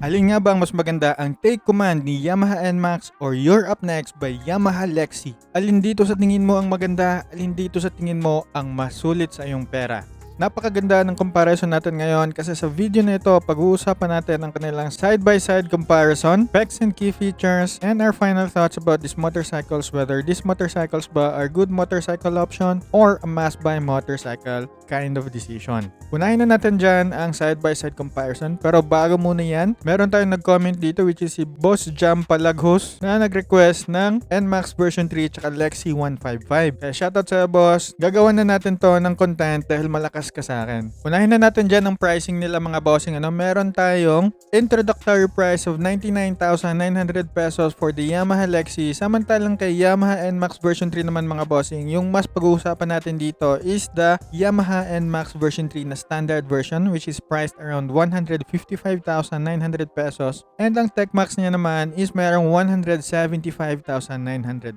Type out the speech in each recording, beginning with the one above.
Alin nga ba ang mas maganda, ang Take Command ni Yamaha NMAX or You're Up Next by Yamaha Lexi? Alin dito sa tingin mo ang maganda? Alin dito sa tingin mo ang mas sulit sa iyong pera? Napakaganda ng comparison natin ngayon kasi sa video na ito, pag-uusapan natin ang kanilang side-by-side comparison, specs and key features, and our final thoughts about these motorcycles, whether these motorcycles ba are good motorcycle option or a must-buy motorcycle kind of decision. Unahin na natin dyan ang side-by-side comparison, pero bago muna yan, meron tayong nag-comment dito which is si Boss Jam Palaghos na nag-request ng NMAX version 3 at Lexi 155. Kaya shoutout sa boss, gagawan na natin to ng content dahil malakas ka sa akin. Unahin na natin dyan ang pricing nila mga bossing. Meron tayong introductory price of 99,900 pesos for the Yamaha Lexi, samantalang kay Yamaha NMAX version 3 naman mga bossing, yung mas pag-uusapan natin dito is the Yamaha NMAX version 3 na standard version which is priced around 155,900 pesos, and ang TechMax niya naman is merong 175,900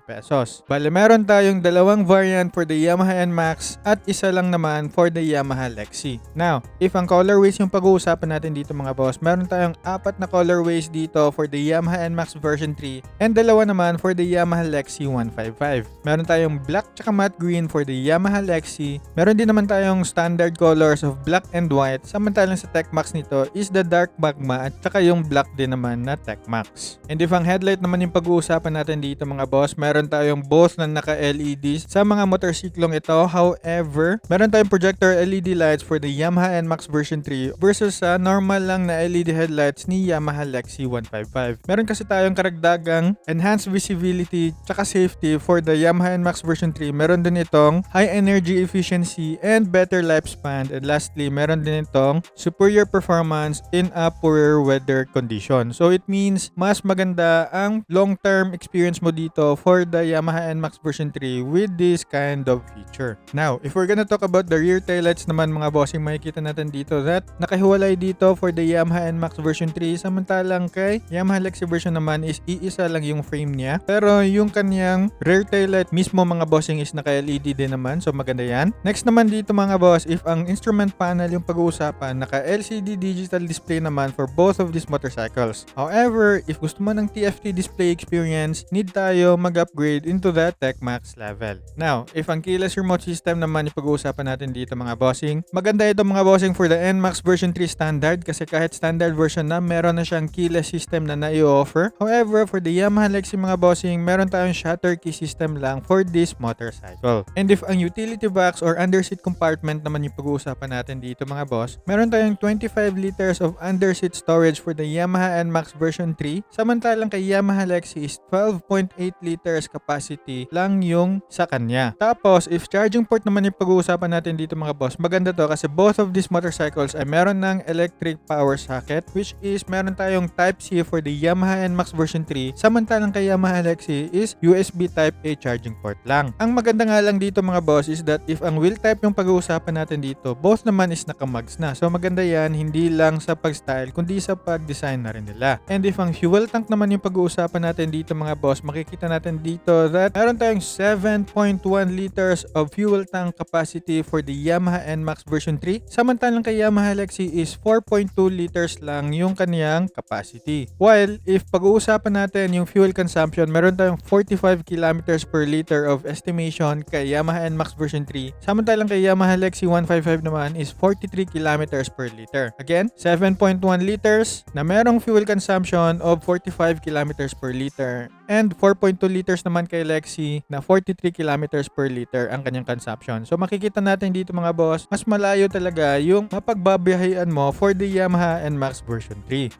pesos. Bale, meron tayong dalawang variant for the Yamaha NMAX at isa lang naman for the Yamaha Lexi. Now, if ang colorways yung pag-uusapan natin dito mga boss, meron tayong 4 na colorways dito for the Yamaha NMAX version 3 and dalawa naman for the Yamaha Lexi 155. Meron tayong black tsaka matte green for the Yamaha Lexi. Meron din naman tayong standard colors of black and white, samantalang sa TechMax nito is the dark magma at tsaka yung black din naman na TechMax. And if ang headlight naman yung pag-uusapan natin dito mga boss, meron tayong both na naka-LEDs sa mga motorsiklong ito. However, meron tayong projector LED lights for the Yamaha NMAX version 3 versus sa normal lang na LED headlights ni Yamaha Lexi 155. Meron kasi tayong karagdagang enhanced visibility tsaka safety for the Yamaha NMAX version 3. Meron din itong high energy efficiency and better lifespan. And lastly, meron din itong superior performance in a poorer weather condition. So it means mas maganda ang long-term experience mo dito for the Yamaha NMAX version 3 with this kind of feature. Now, if we're gonna talk about the rear taillights naman mga bossing, makikita natin dito that nakahiwalay dito for the Yamaha NMAX version 3, samantalang kay Yamaha Lexi version naman is iisa lang yung frame niya. Pero yung kanyang rear taillight mismo mga bossing is naka-LED din naman, so maganda yan. Next naman dito mga boss, if ang instrument panel yung pag-uusapan, naka-LCD digital display naman for both of these motorcycles. However, if gusto mo ng TFT display experience, need tayo mag-upgrade into the TechMax level. Now, if ang keyless remote system naman yung pag-uusapan natin dito mga bossing, maganda ito mga bossing for the NMAX version 3 standard kasi kahit standard version na, meron na siyang keyless system na na-i-offer. However, for the Yamaha Lexi mga bossing, meron tayong shutter key system lang for this motorcycle. And if ang utility box or underseat compartment naman yung pag-uusapan natin dito mga boss, meron tayong 25 liters of underseat storage for the Yamaha NMAX version 3, samantalang kay Yamaha Lexi is 12.8 liters capacity lang yung sa kanya. Tapos, if charging port naman yung pag-uusapan natin dito mga boss, maganda to kasi both of these motorcycles ay meron ng electric power socket which is meron tayong Type-C for the Yamaha NMAX version 3, samantalang kay Yamaha Lexi is USB Type-A charging port lang. Ang maganda nga lang dito mga boss is that if ang wheel type yung pag-uusapan natin dito, both naman is naka-mugs na. So maganda yan, hindi lang sa pag-style kundi sa pag-design na rin nila. And if ang fuel tank naman yung pag-uusapan natin dito mga boss, makikita natin dito that meron tayong 7.1 liters of fuel tank capacity for the Yamaha NMAX version 3, samantalang kay Yamaha Lexi is 4.2 liters lang yung kaniyang capacity. While if pag-uusapan natin yung fuel consumption, meron tayong 45 kilometers per liter of estimation kay Yamaha NMAX version 3, samantalang kay Yamaha Lexi 155 naman is 43 kilometers per liter. Again, 7.1 liters na merong fuel consumption of 45 kilometers per liter and 4.2 liters naman kay Lexi na 43 kilometers per liter ang kanyang consumption. So makikita natin dito mga boss, mas malayo talaga yung mapagbabiyahean mo for the Yamaha NMAX version 3.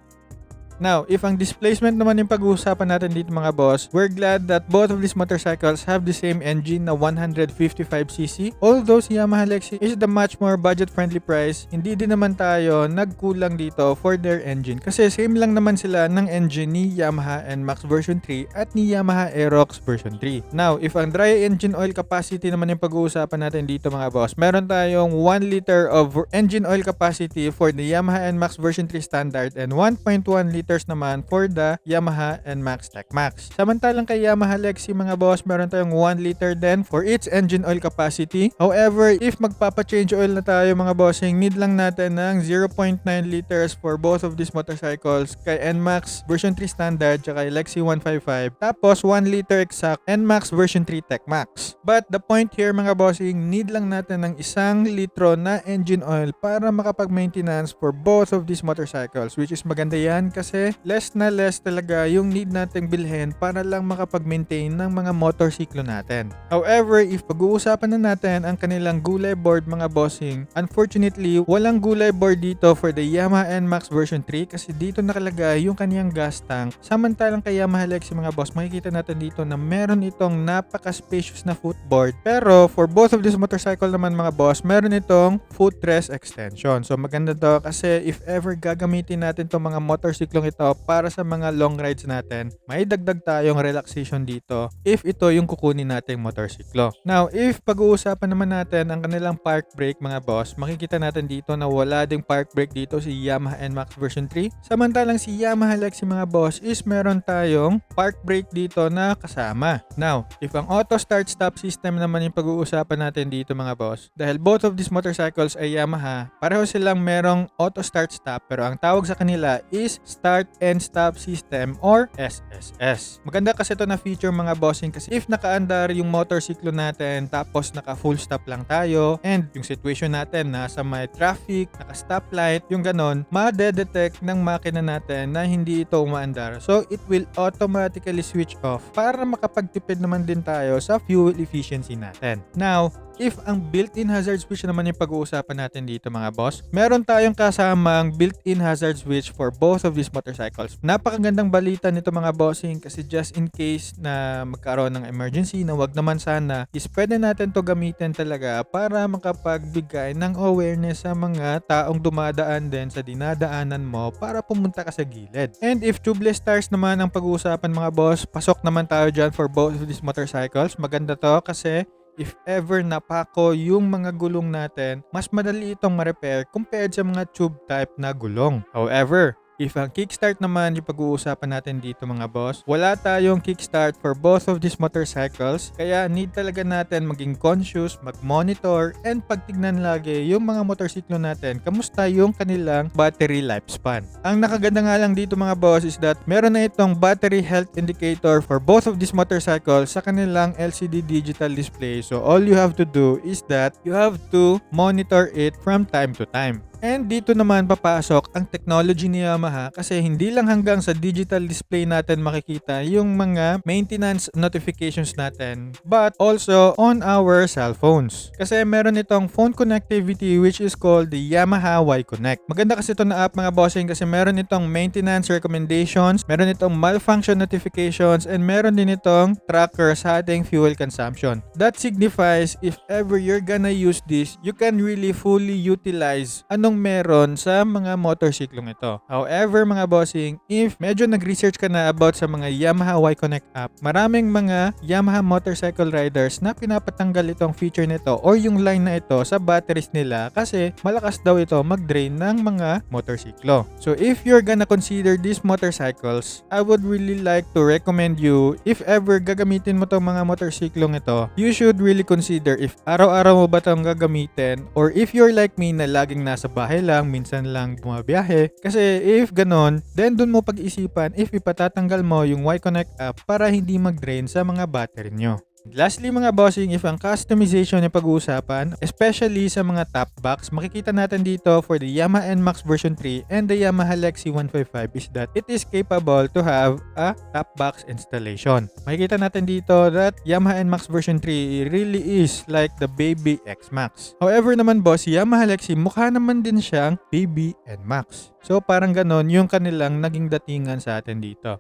Now, if ang displacement naman yung pag-uusapan natin dito mga boss, we're glad that both of these motorcycles have the same engine na 155cc. Although si Yamaha Lexi is the much more budget-friendly price, hindi din naman tayo nagkulang dito for their engine kasi same lang naman sila ng engine ni Yamaha NMAX version 3 at ni Yamaha Aerox version 3. Now, if ang dry engine oil capacity naman yung pag-uusapan natin dito mga boss, meron tayong 1 liter of engine oil capacity for the Yamaha NMAX version 3 standard and 1.1 liter liters naman for the Yamaha NMAX TechMax. Samantalang kay Yamaha Lexi mga boss, meron tayong 1 liter din for its engine oil capacity. However, if magpapa-change oil na tayo mga bossing, need lang natin ng 0.9 liters for both of these motorcycles kay NMAX version 3 standard at kay Lexi 155. Tapos 1 liter exact NMAX version 3 TechMax. But the point here mga bossing, need lang natin ng 1 litro na engine oil para makapag-maintenance for both of these motorcycles, which is maganda yan kasi less na less talaga yung need nating bilhin para lang makapag-maintain ng mga motorsiklo natin. However, if pag-uusapan na natin ang kanilang gulay board mga bossing, unfortunately, walang gulay board dito for the Yamaha NMAX version 3 kasi dito nakalagay yung kaniyang gas tank. Samantalang kay Yamaha Lexi mga boss, makikita natin dito na meron itong napaka-spacious na footboard. Pero for both of this motorcycle naman mga boss, meron itong footrest extension. So maganda to kasi if ever gagamitin natin itong mga motorsiklong ito para sa mga long rides natin, may dagdag tayong relaxation dito if ito yung kukunin nating motorsiklo. Now, if pag-uusapan naman natin ang kanilang park brake mga boss, makikita natin dito na wala ding park brake dito si Yamaha NMAX version 3. Samantalang si Yamaha Lexi mga boss is meron tayong park brake dito na kasama. Now, if ang auto start stop system naman yung pag-uusapan natin dito mga boss, dahil both of these motorcycles ay Yamaha, pareho silang merong auto start stop pero ang tawag sa kanila is start and stop system or SSS. Maganda kasi ito na feature mga bossing kasi if nakaandar yung motorsiklo natin tapos naka full stop lang tayo and yung situation natin nasa may traffic, naka stoplight, yung ganon, ma-detect ng makina natin na hindi ito umaandar. So it will automatically switch off para makapagtipid naman din tayo sa fuel efficiency natin. Now, if ang built-in hazard switch naman yung pag-uusapan natin dito mga boss, meron tayong kasamang built-in hazard switch for both of these motorcycles. Napakagandang balita nito mga bossing kasi just in case na magkaroon ng emergency na wag naman sana, is pwede natin to gamitin talaga para makapagbigay ng awareness sa mga taong dumadaan din sa dinadaanan mo para pumunta ka sa gilid. And if tubeless tires naman ang pag-uusapan mga boss, pasok naman tayo dyan for both of these motorcycles. Maganda to kasi if ever napako yung mga gulong natin, mas madali itong ma-repair compared sa mga tube type na gulong. However, if ang kickstart naman yung pag-uusapan natin dito mga boss, wala tayong kickstart for both of these motorcycles kaya need talaga natin maging conscious, mag-monitor, and pagtignan lagi yung mga motorsiklo natin kamusta yung kanilang battery lifespan. Ang nakaganda nga lang dito mga boss is that meron na itong battery health indicator for both of these motorcycles sa kanilang LCD digital display. So all you have to do is that you have to monitor it from time to time. And dito naman papasok ang technology ni Yamaha kasi hindi lang hanggang sa digital display natin makikita yung mga maintenance notifications natin but also on our cell phones. Kasi meron itong phone connectivity which is called the Yamaha Y-Connect. Maganda kasi ito na app mga bossing kasi meron itong maintenance recommendations, meron itong malfunction notifications, and meron din itong tracker sa ating fuel consumption. That signifies if ever you're gonna use this, you can really fully utilize anong meron sa mga motorsiklong ito. However mga bossing, if medyo nag-research ka na about sa mga Yamaha Y-Connect app, maraming mga Yamaha motorcycle riders na pinapatanggal itong feature nito or yung line na ito sa batteries nila kasi malakas daw ito mag-drain ng mga motorsiklo. So if you're gonna consider these motorcycles, I would really like to recommend you, if ever gagamitin mo tong mga motorsiklong ito, you should really consider if araw-araw mo ba itong gagamitin or if you're like me na laging nasa bahay lang, minsan lang bumabiyahe. Kasi if ganon, then dun mo pag-isipan if ipatatanggal mo yung Y-Connect app para hindi mag-drain sa mga battery nyo. Lastly mga bossing, if ang customization ay pag-uusapan, especially sa mga top box, makikita natin dito for the Yamaha NMAX version 3 and the Yamaha Lexi 155 is that it is capable to have a top box installation. Makikita natin dito that Yamaha NMAX version 3 really is like the baby X-Max. However naman boss, Yamaha Lexi mukha naman din siyang baby NMAX. So parang ganon yung kanilang naging datingan sa atin dito.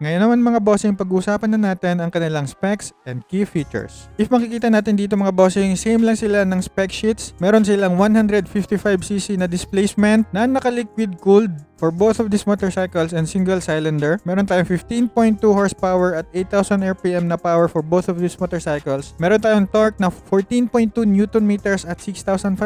Ngayon naman mga bossing, pag-uusapan na natin ang kanilang specs and key features. If makikita natin dito mga bossing, same lang sila ng spec sheets. Meron silang 155cc na displacement na naka-liquid cooled for both of these motorcycles and single cylinder. Meron tayong 15.2 horsepower at 8,000 RPM na power for both of these motorcycles. Meron tayong torque na 14.2 Newton meters at 6,500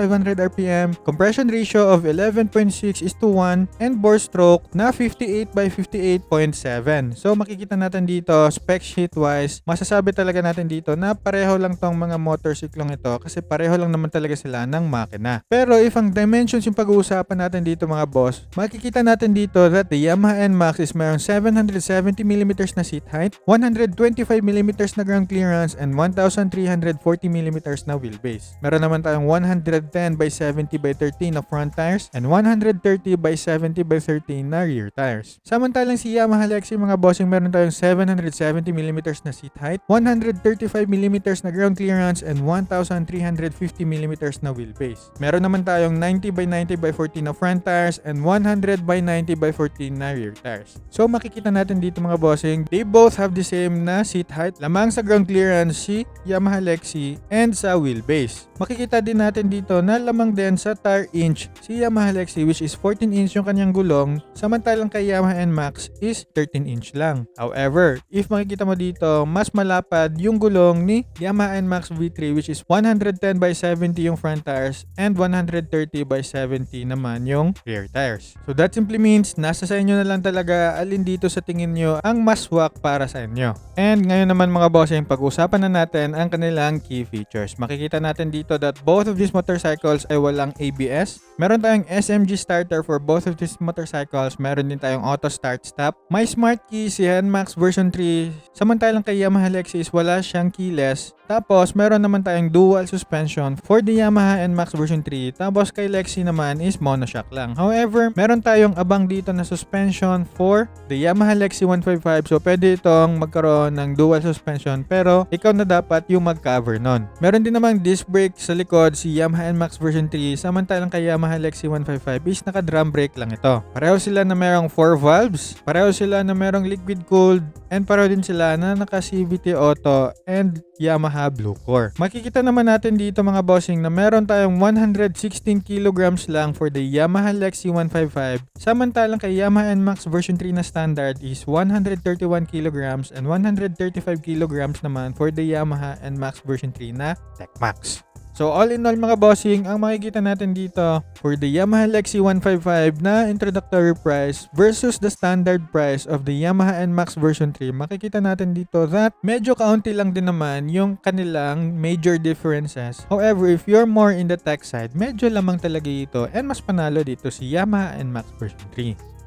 RPM, compression ratio of 11.6:1, and bore stroke na 58 by 58.7. So makikita natin dito, spec sheet wise, masasabi talaga natin dito na pareho lang tong mga motorsiklong ito kasi pareho lang naman talaga sila ng makina. Pero if ang dimensions yung pag-uusapan natin dito mga boss, makikita natin dito that the Yamaha NMAX is mayroong 770mm na seat height, 125mm na ground clearance, and 1,340mm na wheelbase. Meron naman tayong 110 by 70 by 13 na front tires and 130 by 70 by 13 na rear tires. Samantalang si Yamaha Lexi mga bossing, meron tayong 770mm na seat height, 135mm na ground clearance, and 1,350mm na wheelbase. Meron naman tayong 90 by 90 by 14 na front tires and 100 by 90 by 14 na rear tires. So makikita natin dito mga bossing, they both have the same na seat height, lamang sa ground clearance si Yamaha Lexi and sa wheelbase. Makikita din natin dito na lamang din sa tire inch si Yamaha Lexi, which is 14 inch yung kanyang gulong, samantalang kay Yamaha NMAX is 13 inch lang. However, if makikita mo dito, mas malapad yung gulong ni Yamaha NMAX V3, which is 110 by 70 yung front tires and 130 by 70 naman yung rear tires. So that simply means nasa sa inyo na lang talaga alin dito sa tingin nyo ang mas swak para sa inyo. And ngayon naman mga bossing, pag-usapan na natin ang kanilang key features. Makikita natin dito that both of these motorcycles ay walang ABS. Meron tayong SMG starter for both of these motorcycles. Meron din tayong auto start stop. May smart key si NMAX version 3. Samantalang kay Yamaha Lexi is wala siyang keyless. Tapos, meron naman tayong dual suspension for the Yamaha NMAX version 3. Tapos, kay Lexi naman is monoshock lang. However, meron tayong abang dito na suspension for the Yamaha Lexi 155. So, pwede itong magkaroon ng dual suspension. Pero, ikaw na dapat yung mag-cover nun. Meron din namang disc brake sa likod si Yamaha NMAX version 3. Samantalang kay Yamaha Lexi 155 is naka-drum brake lang ito. Pareho sila na merong 4 valves. Pareho sila na merong liquid cooled. And pareho din sila na naka-CVT auto and Yamaha Blue Core. Makikita naman natin dito mga bossing na meron tayong 116 kilograms lang for the Yamaha Lexi 155. Samantalang kay Yamaha NMAX version 3 na standard is 131 kilograms and 135 kilograms naman for the Yamaha NMAX version 3 na TechMax. So all in all mga bossing, ang makikita natin dito for the Yamaha Lexi 155 na introductory price versus the standard price of the Yamaha NMAX version 3, makikita natin dito that medyo kaunti lang din naman yung kanilang major differences. However, if you're more in the tech side, medyo lamang talaga ito and mas panalo dito si Yamaha NMAX version 3.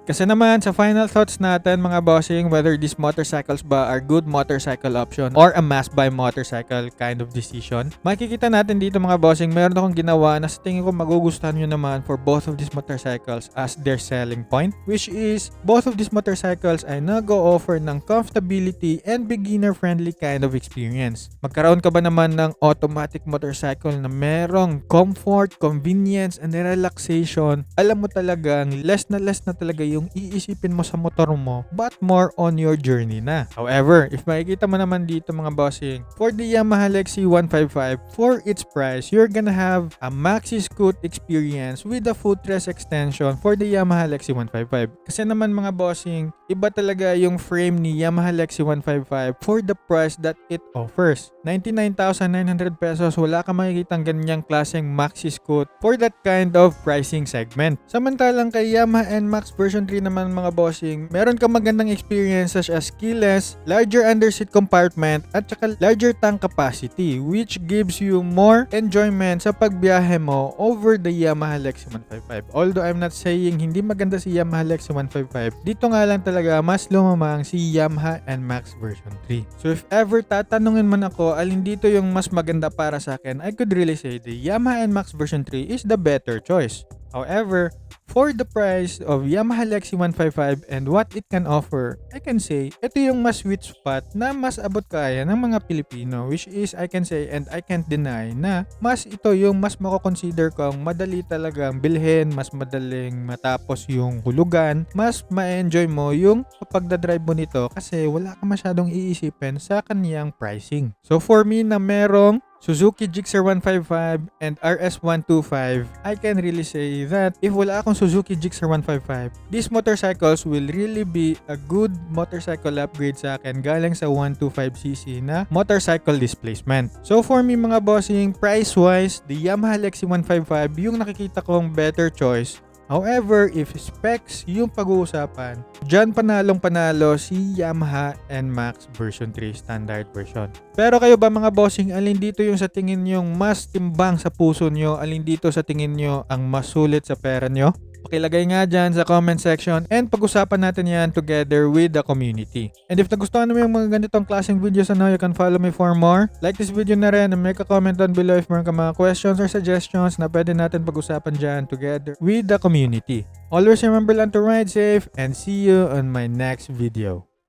Kasi naman sa final thoughts natin mga bossing, whether these motorcycles ba are good motorcycle option or a must buy motorcycle kind of decision, makikita natin dito mga bossing, meron akong ginawa na sa tingin ko magugustuhan nyo naman for both of these motorcycles as their selling point, which is both of these motorcycles ay nag-o-offer ng comfortability and beginner friendly kind of experience. Magkaroon ka ba naman ng automatic motorcycle na merong comfort, convenience, and relaxation, alam mo talagang less na talaga yung iisipin mo sa motor mo, but more on your journey na. However, if makikita mo naman dito mga bossing, for the Yamaha Lexi 155, for its price, you're gonna have a maxi scoot experience with a footrest extension for the Yamaha Lexi 155. Kasi naman mga bossing, iba talaga yung frame ni Yamaha Lexi 155 for the price that it offers. 99,900 pesos, wala ka makikitang ganyang klaseng maxi scoot for that kind of pricing segment. Samantalang kay Yamaha NMAX version 3 naman mga bossing, meron kang magandang experience such as keyless, larger underseat compartment, at saka larger tank capacity, which gives you more enjoyment sa pagbiyahe mo over the Yamaha Lexi 155. Although I'm not saying hindi maganda si Yamaha Lexi 155, dito nga lang talaga mas lumamang si Yamaha NMAX version 3. So if ever tatanungin man ako alin dito yung mas maganda para sa akin, I could really say the Yamaha NMAX version 3 is the better choice. However, for the price of Yamaha Lexi 155 and what it can offer, I can say, ito yung mas sweet spot na mas abot kaya ng mga Pilipino, which is I can say and I can't deny na mas ito yung mas mako-consider kong madali talagang bilhin, mas madaling matapos yung hulugan, mas ma-enjoy mo yung pagdadrive mo nito kasi wala ka masyadong iisipin sa kaniyang pricing. So for me na merong Suzuki Gixxer 155 and RS 125, I can really say that if wala akong Suzuki Gixxer 155, these motorcycles will really be a good motorcycle upgrade sa akin galing sa 125cc na motorcycle displacement. So for me mga bossing, price-wise, the Yamaha Lexi 155 yung nakikita kong better choice. However, if specs yung pag-uusapan, dyan panalong-panalo si Yamaha NMAX version 3 standard version. Pero kayo ba mga bossing, alin dito yung sa tingin nyong mas timbang sa puso nyo? Alin dito sa tingin nyo ang mas sulit sa pera nyo? Pakilagay nga dyan sa comment section and pag-usapan natin yan together with the community. And if nagustuhan mo yung mga ganitong klaseng videos you can follow me for more. Like this video na rin and make a comment down below if meron ka mga questions or suggestions na pwede natin pag-usapan dyan together with the community. Always remember lang to ride safe and see you on my next video.